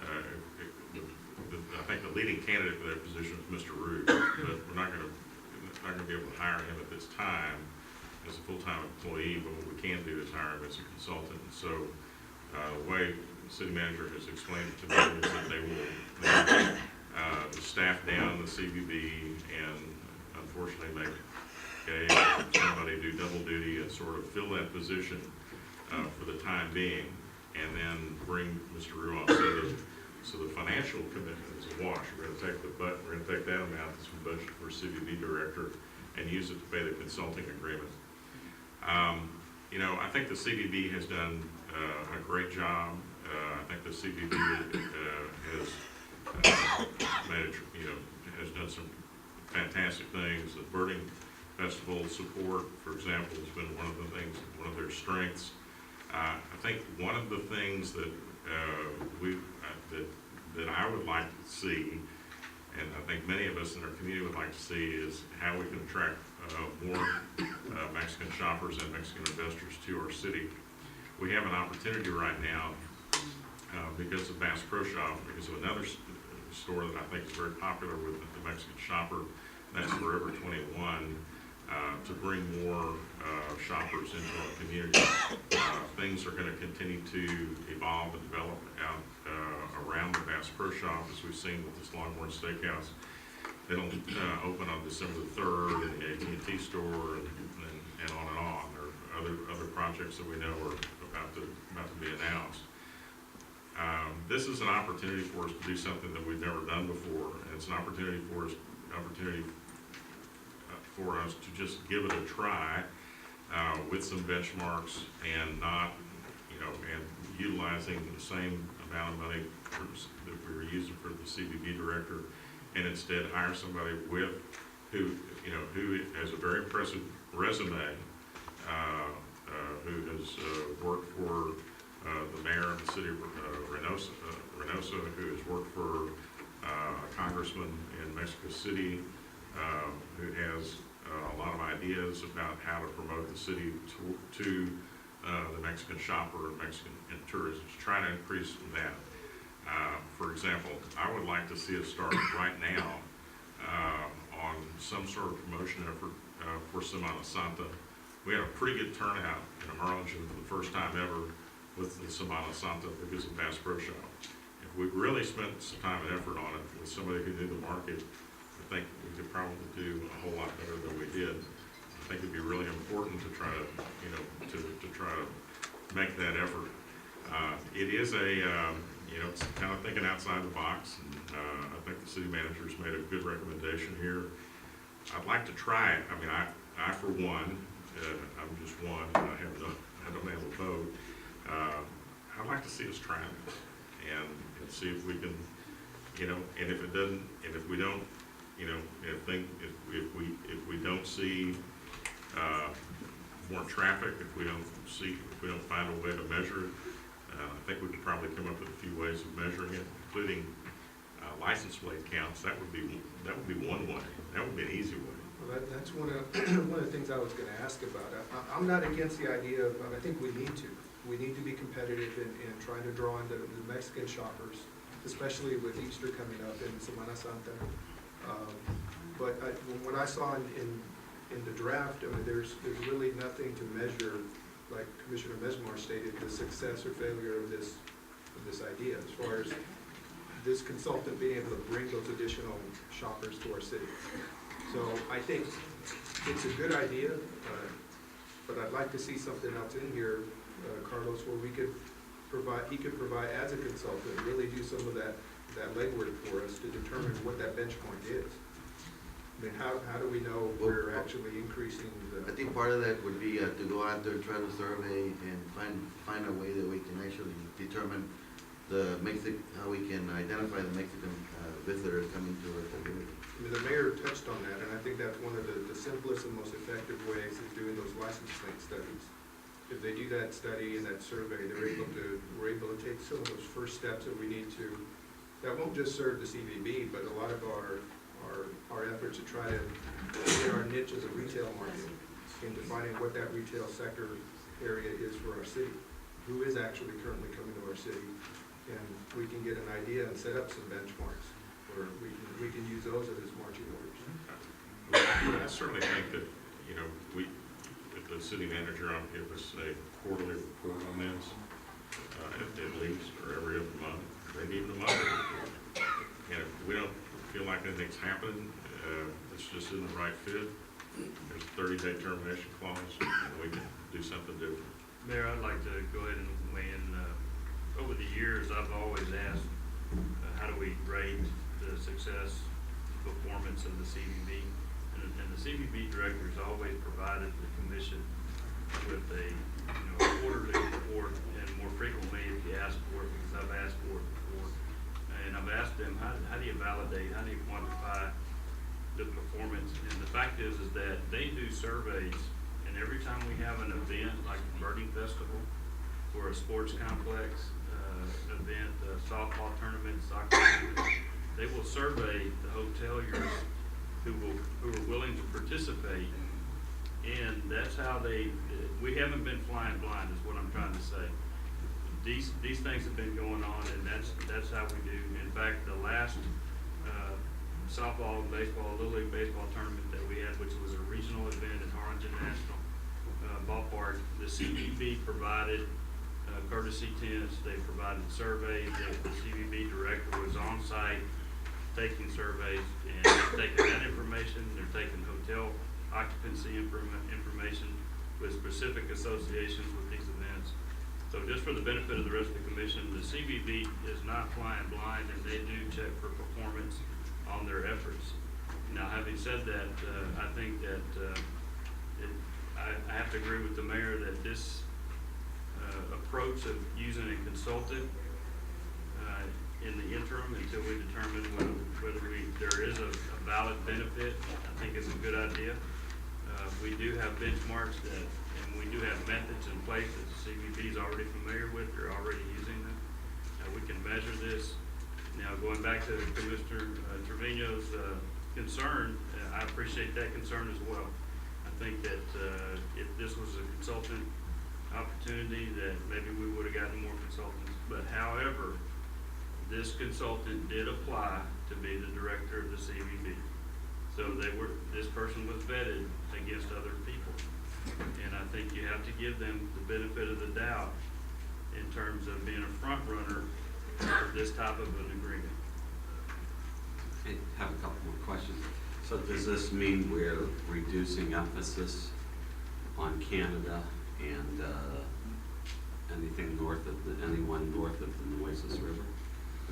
I think the leading candidate for that position is Mr. Root, but we're not going to be able to hire him at this time as a full-time employee, but what we can do is hire him as a consultant. And so the way the city manager has explained it to me is that they will staff down the CBB and unfortunately make somebody do double duty and sort of fill that position for the time being, and then bring Mr. Rue on. So the financial commitment is a wash. We're going to take that amount that's been budgeted for CBB director and use it to pay the consulting agreement. I think the CBB has done a great job. I think the CBB has has done some fantastic things. The birding festival support, for example, has been one of their strengths. I think one of the things that that I would like to see, and I think many of us in our community would like to see, is how we can attract more Mexican shoppers and Mexican investors to our city. We have an opportunity right now because of Bass Pro Shop, because of another store that I think is very popular with the Mexican shopper, and that's Forever 21, to bring more shoppers into our community. Things are going to continue to evolve and develop out around the Bass Pro Shop, as we've seen with this Longhorn Steakhouse. It'll open on December the 3rd, and the AT&T store, and on and on. There are other projects that we know are about to be announced. This is an opportunity for us to do something that we've never done before, and it's an opportunity for us to just give it a try with some benchmarks, and not, and utilizing the same amount of money that we were using for the CBB director, and instead hire somebody who has a very impressive resume, who has worked for the mayor of the city of Reynosa, who has worked for a congressman in Mexico City, who has a lot of ideas about how to promote the city to the Mexican shopper and Mexican tourists, to try to increase that. For example, I would like to see us start right now on some sort of promotion effort for Semana Santa, we had a pretty good turnout in Harlingen for the first time ever with the Semana Santa because of Bass Pro Shop. If we really spent some time and effort on it with somebody who knew the market, I think we could probably do a whole lot better than we did. I think it'd be really important to try to, you know, to try to make that effort. It is a, you know, it's kind of thinking outside the box, and I think the city manager's made a good recommendation here. I'd like to try it. I mean, I for one, I'm just one, I don't have a vote. I'd like to see us try it and see if we can, you know, and if it doesn't, and if we don't, you know, if we don't see more traffic, if we don't find a way to measure it, I think we could probably come up with a few ways of measuring it, including license plate counts. That would be one way. That would be an easy way. Well, that's one of the things I was gonna ask about. I'm not against the idea of, I think we need to. We need to be competitive in trying to draw in the Mexican shoppers, especially with Easter coming up in Semana Santa. But when I saw in the draft, I mean, there's really nothing to measure, like Commissioner Mesmar stated, the success or failure of this idea, as far as this consultant being able to bring those additional shoppers to our city. So I think it's a good idea, but I'd like to see something else in here, Carlos, where he could provide as a consultant, really do some of that legwork for us to determine what that benchmark is. I mean, how do we know we're actually increasing I think part of that would be to go out there, try to survey and find a way that we can actually determine how we can identify the Mexican visitors coming to our community. I mean, the mayor touched on that, and I think that's one of the simplest and most effective ways is doing those license plate studies. If they do that study and that survey, we're able to take some of those first steps that we need to. That won't just serve the CVB, but a lot of our efforts to try to get our niche as a retail market in defining what that retail sector area is for our city, who is actually currently coming to our city, and we can get an idea and set up some benchmarks where we can use those as marching orders. I certainly think that, you know, if the city manager ought to give us a quarterly report on this, at least, or every other month, maybe even a month. And if we don't feel like anything's happening, it's just in the right fit, there's a 30-day termination clause, and we can do something different. Mayor, I'd like to go ahead and weigh in. Over the years, I've always asked, how do we rate the success, performance of the CVB? And the CVB director's always provided the commission with a quarterly report, and more frequently if you ask for it, because I've asked for it before. And I've asked them, how do you validate, how do you quantify the performance? And the fact is that they do surveys, and every time we have an event like the Birding Festival or a sports complex event, a softball tournament, soccer tournament, they will survey the hoteliers who are willing to participate, and that's how we haven't been flying blind, is what I'm trying to say. These things have been going on, and that's how we do. In fact, the last softball and baseball, Little League baseball tournament that we had, which was a regional event at Harlingen National Ballpark, the CVB provided courtesy tents, they provided surveys, the CVB director was on site taking surveys, and they're taking that information, they're taking hotel occupancy information with specific associations with these events. So just for the benefit of the rest of the commission, the CVB is not flying blind, and they do check for performance on their efforts. Now, having said that, I think that I have to agree with the mayor that this approach of using a consultant in the interim until we determine whether there is a valid benefit, I think is a good idea. We do have benchmarks and we do have methods in place that the CVB is already familiar with. They're already using them. We can measure this. Now, going back to Commissioner Trevino's concern, I appreciate that concern as well. I think that if this was a consultant opportunity, that maybe we would have gotten more consultants. But however, this consultant did apply to be the director of the CVB. So this person was vetted against other people. And I think you have to give them the benefit of the doubt in terms of being a front runner for this type of an agreement. I have a couple more questions. So does this mean we're reducing emphasis on Canada and anything north of anyone north of the Nueces River?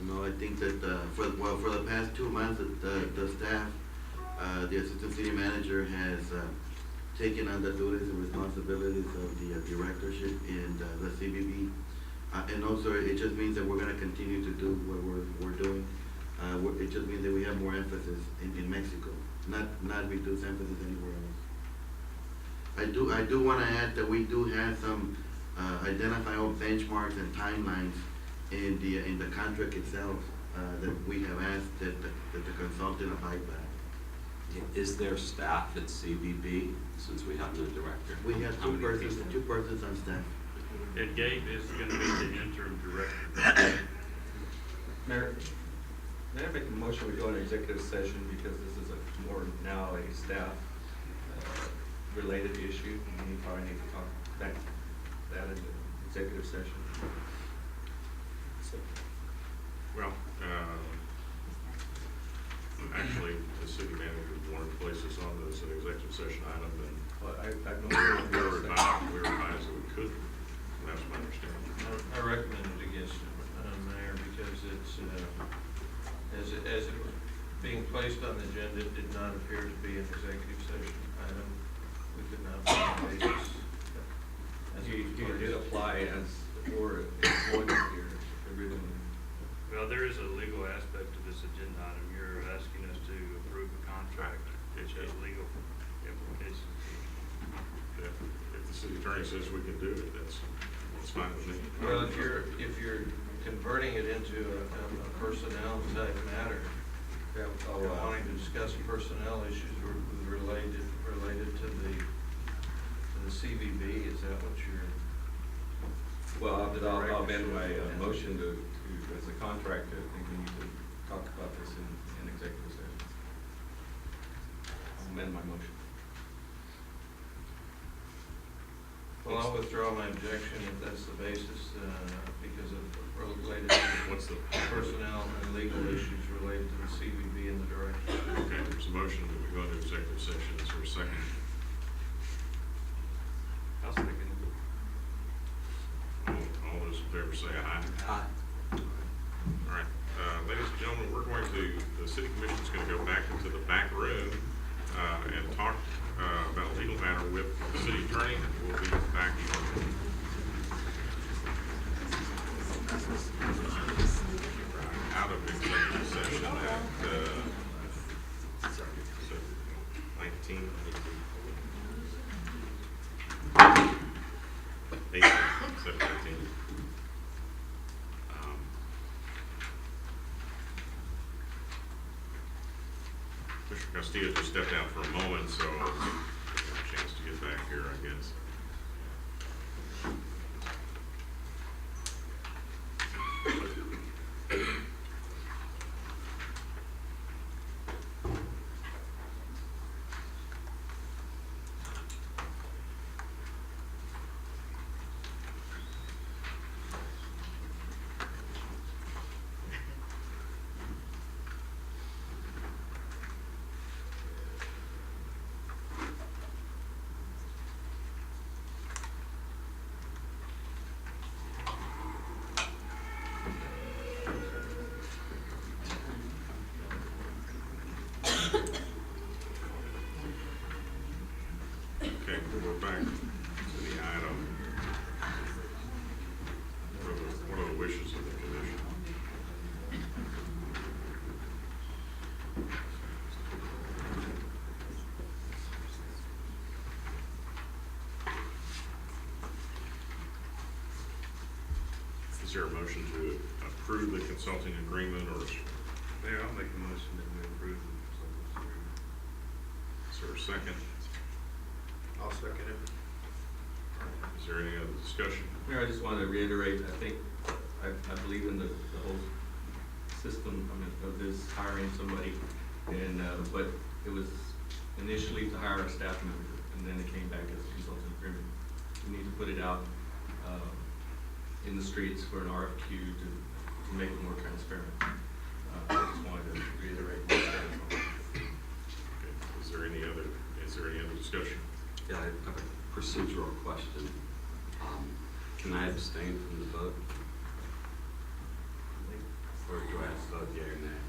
No, I think that, for the past 2 months, the staff, the assistant city manager has taken on the duties and responsibilities of the directorship in the CBB. And also, it just means that we're gonna continue to do what we're doing. It just means that we have more emphasis in Mexico, not reduce emphasis anywhere else. I do wanna add that we do have some identifiable benchmarks and timelines in the contract itself, that we have asked that the consultant abide by. Is there staff at CBB, since we have no director? We have How many people? two persons on staff. And Gabe is gonna be the interim director. Mayor, may I make a motion we go into executive session because this is a more now a staff related issue, and we probably need to talk back that in the executive session. So, Well, actually, the city manager wanted to place us on this an executive session item, and well, I know we were advised that we couldn't. That's my understanding. I recommended against it, Mayor, because it's, as it was being placed on the agenda, it did not appear to be an executive session item. We could not find a basis. he did apply as for employment here, everything. Well, there is a legal aspect to this agenda item. You're asking us to approve a contract, which has legal implications. If the city attorney says we can do it, that's fine with me. Well, if you're converting it into a personnel type matter, wanting to discuss personnel issues related to the CVB, is that what you're? Well, I'll amend my motion to, as a contractor, I think we need to talk about this in executive session. I'll amend my motion. Well, I'll withdraw my objection if that's the basis, because of related to What's the personnel and legal issues related to the CVB and the director. Okay, there's a motion that we go into executive session. Is there a second? I'll second it. All those in favor say aye. Aye. All right, ladies and gentlemen, the city commission is going to go back into the back room and talk about a legal matter with the city attorney, and we'll be back shortly. Out of executive session at 19. 7:19. Mr. Castillo just stepped out for a moment, so I'll give him a chance to get back here, I guess. Okay, we'll go back to the item. What are the wishes of the commission? Is there a motion to approve the consulting agreement, or Mayor, I'll make a motion that we approve the consultant's agreement. is there a second? I'll second it. Is there any other discussion? Mayor, I just want to reiterate, I believe in the whole system, of this hiring somebody, and, but it was initially to hire a staff member, and then it came back as a consultant period. We need to put it out in the streets for an RFQ to make it more transparent. I just wanted to reiterate my stance on that. Okay. Is there any other discussion? Yeah, I have a procedural question. Can I abstain from the vote? Or do I have to vote yea or nay?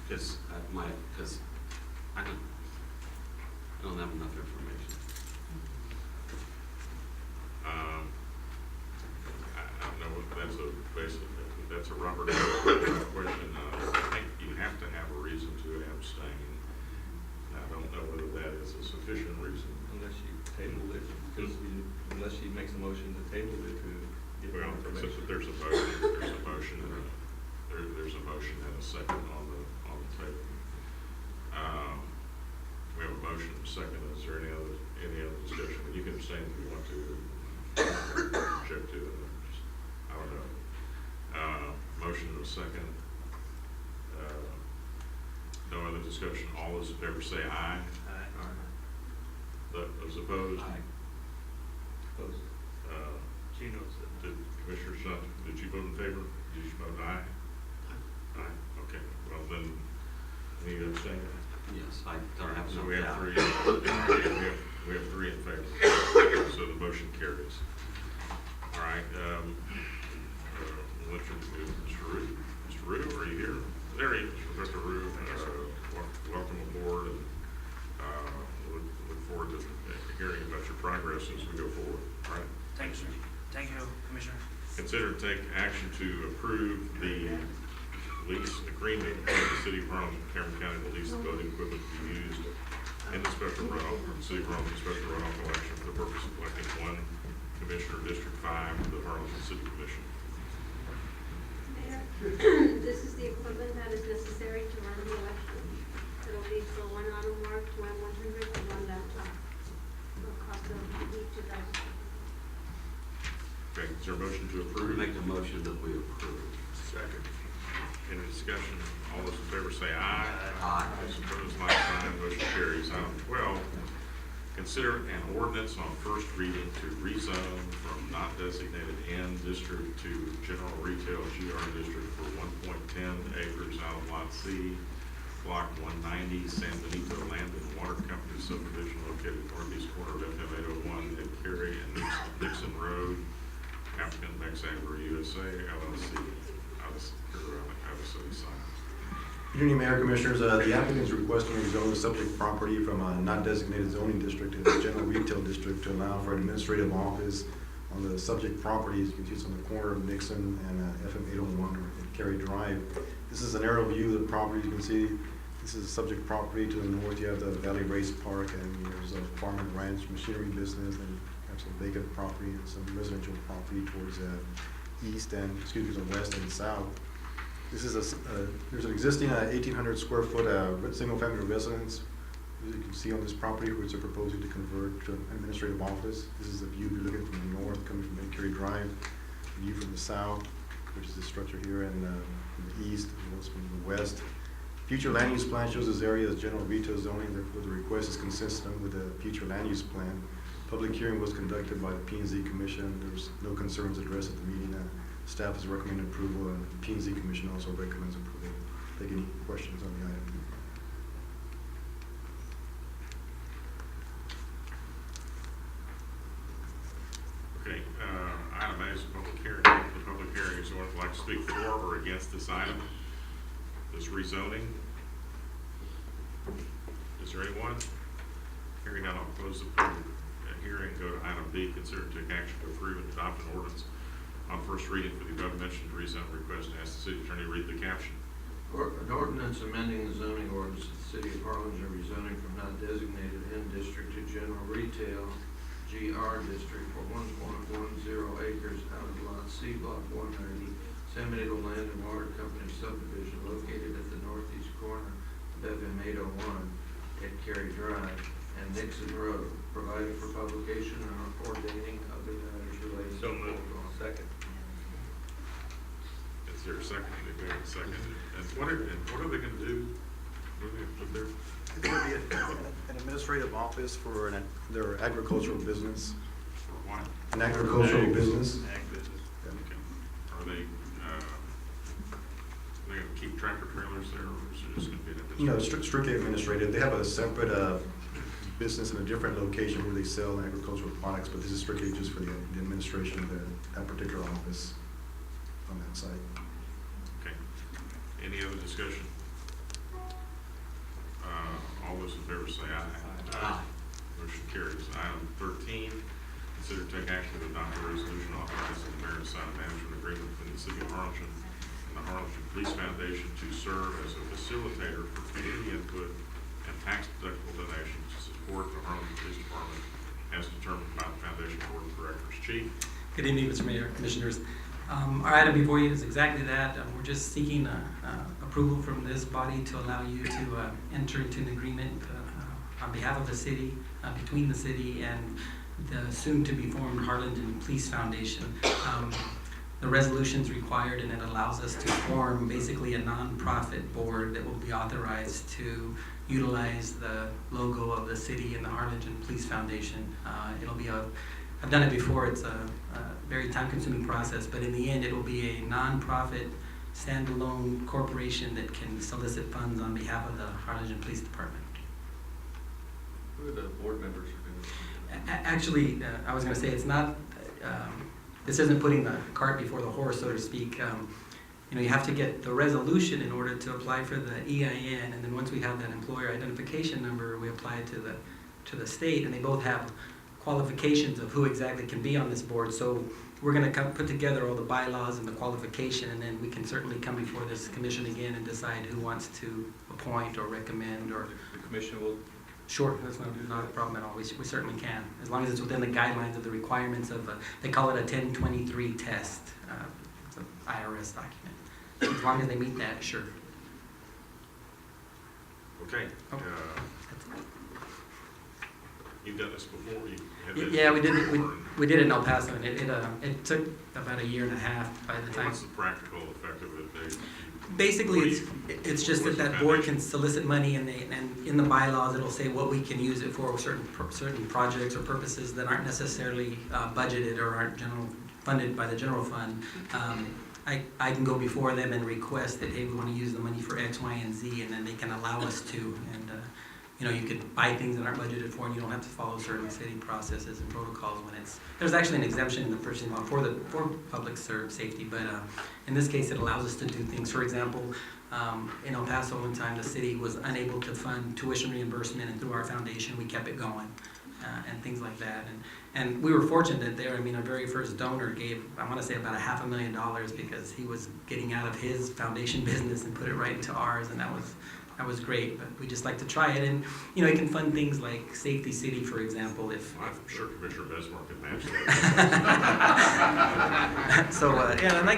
Because I don't have enough information. I don't know if that's a Robert question. I think you have to have a reason to abstain. I don't know whether that is a sufficient reason. Unless you table it, because unless she makes a motion to table it to get more Well, information. there's a motion and a second on the table. We have a motion and a second. Is there any other discussion? You can abstain if you want to. Object to it. I don't know. Motion and a second. No other discussion. All those in favor say aye. Aye. Those opposed? Aye. Opposed? Gino said. Did Commissioner Shunt, did you vote in favor? Did you vote aye? Aye. Okay. Well, then, any abstain? Yes, I don't have So no we have doubt. three. We have three in favor. So the motion carries. All right. Mr. Rue. Mr. Rue, are you here? There he is. Mr. Rue, welcome aboard, and look forward to hearing about your progress as we go forward. All right. Thank you, sir. Thank you, Commissioner. Consider and take action to approve the lease agreement with the City of Harlingen, Cameron County, to lease the voting equipment to be used in the special runoff, City of Harlingen special runoff election for the purpose of electing one commissioner, District 5, to the Harlingen City Commission. Mayor, this is the equipment that is necessary to run the election. It'll be for one auto mark, one 100, and one laptop. It'll cost of each $2,000. Okay, is there a motion to approve? Make a motion that we approve. Second. Any discussion? All those in favor say aye. Aye. Those opposed, like sign. Motion carries. Item 12, consider an ordinance on first reading to rezone from not designated N district to general retail GR district for 1.10 acres out of Lot C, Block 190, San Benito Land and Water Company subdivision located northeast corner of FM 801 at Cary and Nixon Road. Applicant Next Agro USA, LLC, out of City Sign. Good evening, Mayor, Commissioners. The applicant is requesting to rezone the subject property from a not designated zoning district to a general retail district to allow for an administrative office on the subject property. As you can see, it's on the corner of Nixon and FM 801 at Cary Drive. This is an aerial view of the property. You can see this is a subject property. To the north, you have the Valley Race Park, and there's a farm and ranch machinery business, and some vacant property and some residential property towards the west and south. This is there's an existing 1,800 square foot single family residence. As you can see on this property, which they're proposing to convert to an administrative office. This is the view if you're looking from the north, coming from Cary Drive. The view from the south, which is the structure here, and from the east, as well as from the west. Future land use plan shows this area as general retail zoning. Therefore, the request is consistent with the future land use plan. Public hearing was conducted by the P&Z Commission. There was no concerns addressed at the meeting. Staff has recommended approval, and the P&Z Commission also recommends approval. Take any questions on the item. Okay, item A is a public hearing. The public hearing is anyone would like to speak for or against this item, this rezoning. Is there anyone? Hearing none, I'll close the public hearing. Go to item B, consider and take action to approve and adopt an ordinance on first reading for the above mentioned rezone request, and ask the city attorney to read the caption. An ordinance amending the zoning ordinance of the city of Harlingen, rezoning from not designated N district to general retail GR district for 1.10 acres out of Lot C, Block 190, San Benito Land and Water Company subdivision located at the northeast corner of FM 801 at Cary Drive and Nixon Road, provided for publication and ordaining other matters related So to moved. Second. Is there a second? They have a second. And what are they going to do? Put there. It's gonna be an administrative office for their agricultural business. For what? An agricultural business. Ag business. Okay. Are they gonna keep tractor trailers there, or is it just gonna be an No, administrative? strictly administrative. They have a separate business in a different location where they sell agricultural products, but this is strictly just for the administration of that particular office on that site. Okay. Any other discussion? All those in favor say aye. Aye. Motion carries. Item 13, consider to take action to adopt a resolution authorizing the mayor to sign a management agreement between the city of Harlingen and the Harlingen Police Foundation to serve as a facilitator for community input and tax deductible donations to support the Harlingen Police Department as determined by the Foundation Board of Directors. Chief? Good evening, Mr. Mayor, Commissioners. Our item before you is exactly that. We're just seeking approval from this body to allow you to enter into an agreement on behalf of the city, between the city and the soon-to-be-formed Harlingen Police Foundation. The resolution's required, and it allows us to form basically a nonprofit board that will be authorized to utilize the logo of the city and the Harlingen Police Foundation. It'll be I've done it before. It's a very time-consuming process, but in the end, it will be a nonprofit, standalone corporation that can solicit funds on behalf of the Harlingen Police Department. Who are the board members are going to? Actually, I was going to say it's not. This isn't putting the cart before the horse, so to speak. You have to get the resolution in order to apply for the EIN, and then once we have that employer identification number, we apply it to the state, and they both have qualifications of who exactly can be on this board. So we're going to put together all the bylaws and the qualification, and then we can certainly come before this commission again and decide who wants to appoint or recommend or. The commission will. Sure, that's not a problem at all. We certainly can, as long as it's within the guidelines of the requirements of, they call it a 1023 test. It's an IRS document. As long as they meet that, sure. Okay. You've done this before? You had this Yeah, we did it. before, We did it in El Paso, and it took about a year and a half by the and time. what's the practical effect of it? Basically, it's just that board can solicit money, and in the bylaws, it'll say what we can use it for, certain projects or purposes that aren't necessarily budgeted or aren't funded by the general fund. I can go before them and request that, hey, we want to use the money for X, Y, and Z, and then they can allow us to. And you could buy things that aren't budgeted for, and you don't have to follow certain city processes and protocols when there's actually an exemption in the purchasing law for public safety, but in this case, it allows us to do things. For example, in El Paso one time, the city was unable to fund tuition reimbursement, and through our foundation, we kept it going, and things like that. And we were fortunate there. Our very first donor gave, I want to say, about $500,000 because he was getting out of his foundation business and put it right into ours, and that was great. But we just like to try it, and it can fund things like Safety City, for example. I'm sure Commissioner Besmar can match that. So yeah, and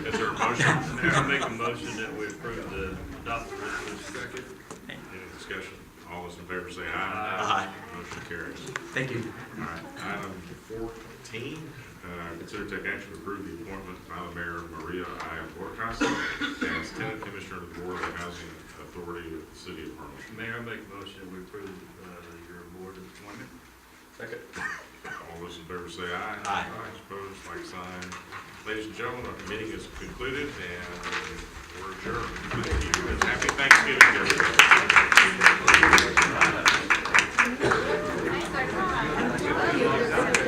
Is there a motion? Mayor, I make a motion that we approve the adopted resolution. Second. Any discussion? All those in favor say aye. Aye. Motion carries. Thank you. All right, item 14, consider to take action to approve the appointment by the mayor of Maria I. Borcasa as tenant commissioner of the Board of Housing Authority of the City of Harlingen. Mayor, I make a motion we approve your board appointment. Second. All those in favor say aye. Aye. Opposed, like sign. Ladies and gentlemen, our meeting is concluded and we're adjourned. Thank you. Happy Thanksgiving, everybody.